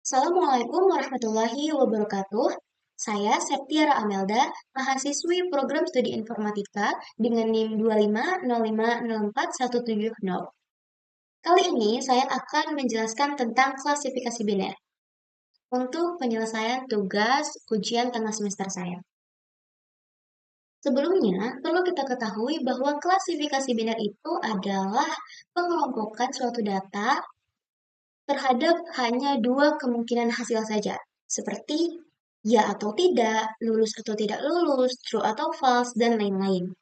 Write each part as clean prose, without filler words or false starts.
Assalamualaikum warahmatullahi wabarakatuh. Saya Septiara Amelda, mahasiswi program studi informatika dengan NIM 250504170. Kali ini saya akan menjelaskan tentang klasifikasi biner untuk penyelesaian tugas ujian tengah semester saya. Sebelumnya, perlu kita ketahui bahwa klasifikasi biner itu adalah pengelompokan suatu data terhadap hanya dua kemungkinan hasil saja, seperti ya atau tidak, lulus atau tidak lulus, true atau false, dan lain-lain.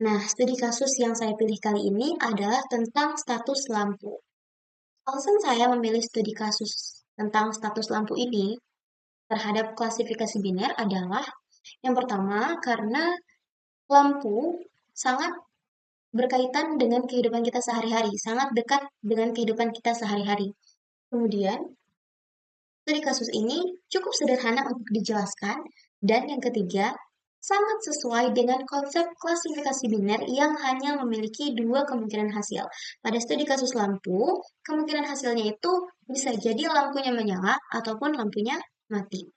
Nah, studi kasus yang saya pilih kali ini adalah tentang status lampu. Alasan saya memilih studi kasus tentang status lampu ini terhadap klasifikasi biner adalah yang pertama, karena lampu sangat berkaitan dengan kehidupan kita sehari-hari, sangat dekat dengan kehidupan kita sehari-hari. Kemudian, studi kasus ini cukup sederhana untuk dijelaskan, dan yang ketiga, sangat sesuai dengan konsep klasifikasi biner yang hanya memiliki dua kemungkinan hasil. Pada studi kasus lampu, kemungkinan hasilnya itu bisa jadi lampunya menyala ataupun lampunya mati.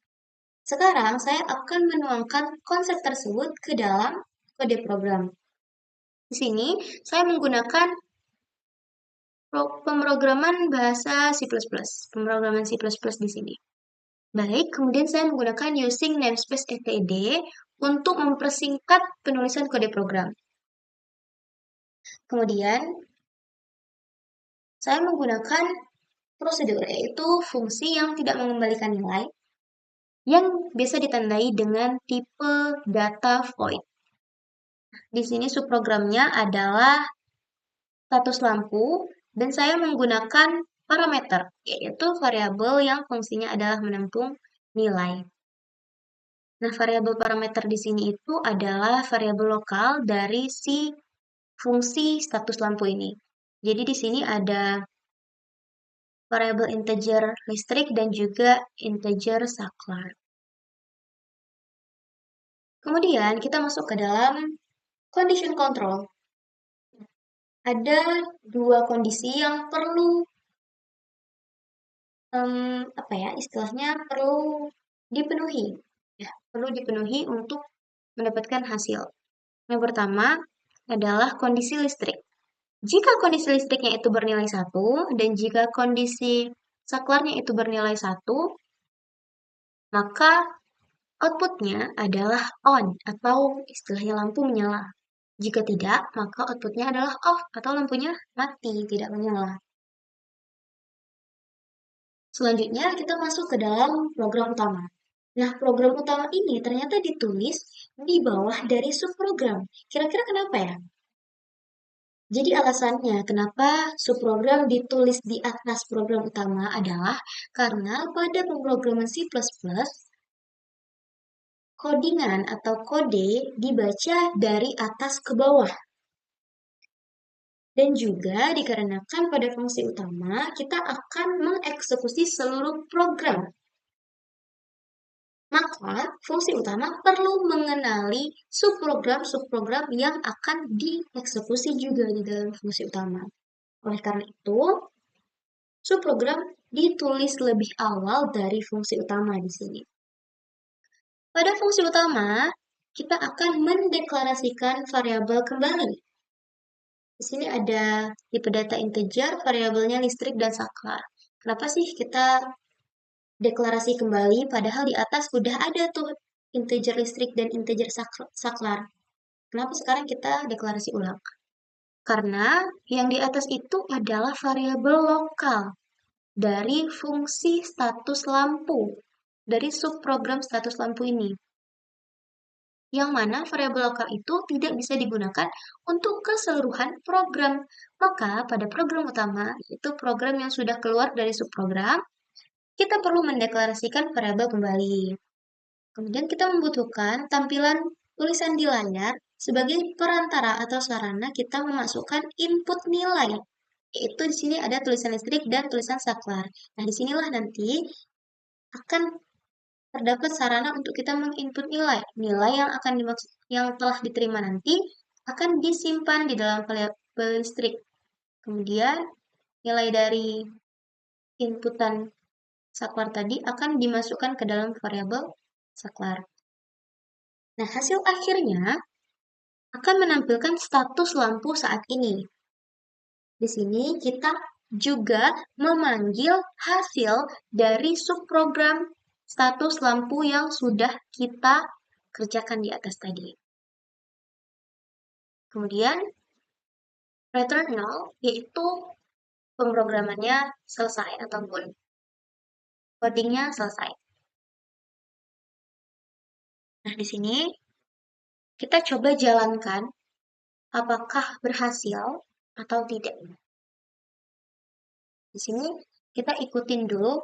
Sekarang saya akan menuangkan konsep tersebut ke dalam kode program. Di sini saya menggunakan pemrograman bahasa C++, pemrograman C++ di sini. Baik, kemudian saya menggunakan using namespace etd untuk mempersingkat penulisan kode program. Kemudian, saya menggunakan prosedur, yaitu fungsi yang tidak mengembalikan nilai, yang biasa ditandai dengan tipe data void. Di sini subprogramnya adalah status lampu, dan saya menggunakan parameter, yaitu variabel yang fungsinya adalah menampung nilai. Nah, variabel parameter di sini itu adalah variabel lokal dari si fungsi status lampu ini. Jadi di sini ada variabel integer listrik dan juga integer saklar. Kemudian kita masuk ke dalam condition control. Ada dua kondisi yang perlu istilahnya perlu dipenuhi, ya, perlu dipenuhi untuk mendapatkan hasil. Yang pertama adalah kondisi listrik. Jika kondisi listriknya itu bernilai 1, dan jika kondisi saklarnya itu bernilai 1, maka outputnya adalah on, atau istilahnya lampu menyala. Jika tidak, maka outputnya adalah off, atau lampunya mati, tidak menyala. Selanjutnya, kita masuk ke dalam program utama. Nah, program utama ini ternyata ditulis di bawah dari subprogram. Kira-kira kenapa ya? Jadi alasannya kenapa subprogram ditulis di atas program utama adalah karena pada pemrograman C++, codingan atau kode dibaca dari atas ke bawah. Dan juga dikarenakan pada fungsi utama, kita akan mengeksekusi seluruh program. Maka, fungsi utama perlu mengenali subprogram-subprogram yang akan dieksekusi juga di dalam fungsi utama. Oleh karena itu, subprogram ditulis lebih awal dari fungsi utama di sini. Pada fungsi utama, kita akan mendeklarasikan variabel kembali. Di sini ada tipe data integer, variabelnya listrik dan saklar. Kenapa sih kita deklarasi kembali, padahal di atas udah ada tuh integer listrik dan integer saklar. Kenapa sekarang kita deklarasi ulang? Karena yang di atas itu adalah variabel lokal dari fungsi status lampu, dari subprogram status lampu ini. Yang mana variabel lokal itu tidak bisa digunakan untuk keseluruhan program. Maka pada program utama, yaitu program yang sudah keluar dari subprogram, kita perlu mendeklarasikan variabel kembali. Kemudian kita membutuhkan tampilan tulisan di layar sebagai perantara atau sarana kita memasukkan input nilai. Yaitu di sini ada tulisan listrik dan tulisan saklar. Nah, disinilah nanti akan terdapat sarana untuk kita menginput nilai. Nilai yang telah diterima nanti akan disimpan di dalam variabel listrik. Kemudian nilai dari inputan saklar tadi akan dimasukkan ke dalam variabel saklar. Nah, hasil akhirnya akan menampilkan status lampu saat ini. Di sini kita juga memanggil hasil dari subprogram status lampu yang sudah kita kerjakan di atas tadi. Kemudian return null yaitu pemrogramannya selesai ataupun codingnya selesai. Nah, di sini kita coba jalankan apakah berhasil atau tidak. Di sini kita ikutin dulu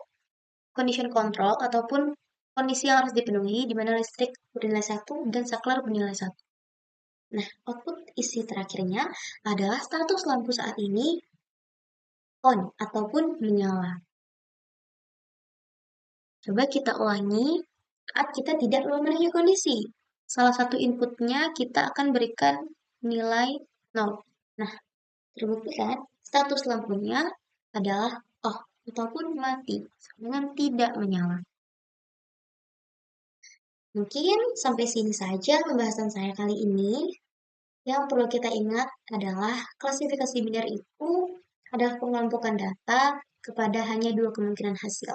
condition control ataupun kondisi yang harus dipenuhi di mana listrik bernilai 1 dan saklar bernilai 1. Nah, output isi terakhirnya adalah status lampu saat ini on ataupun menyala. Coba kita ulangi saat kita tidak memenuhi kondisi. Salah satu inputnya kita akan berikan nilai 0. Nah, terbukti kan status lampunya adalah off ataupun mati dengan tidak menyala. Mungkin sampai sini saja pembahasan saya kali ini. Yang perlu kita ingat adalah klasifikasi biner itu adalah pengelompokan data kepada hanya 2 kemungkinan hasil.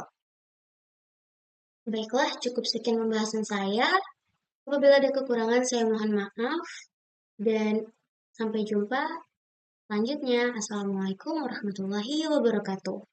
Baiklah, cukup sekian pembahasan saya. Apabila ada kekurangan, saya mohon maaf. Dan sampai jumpa selanjutnya. Assalamualaikum warahmatullahi wabarakatuh.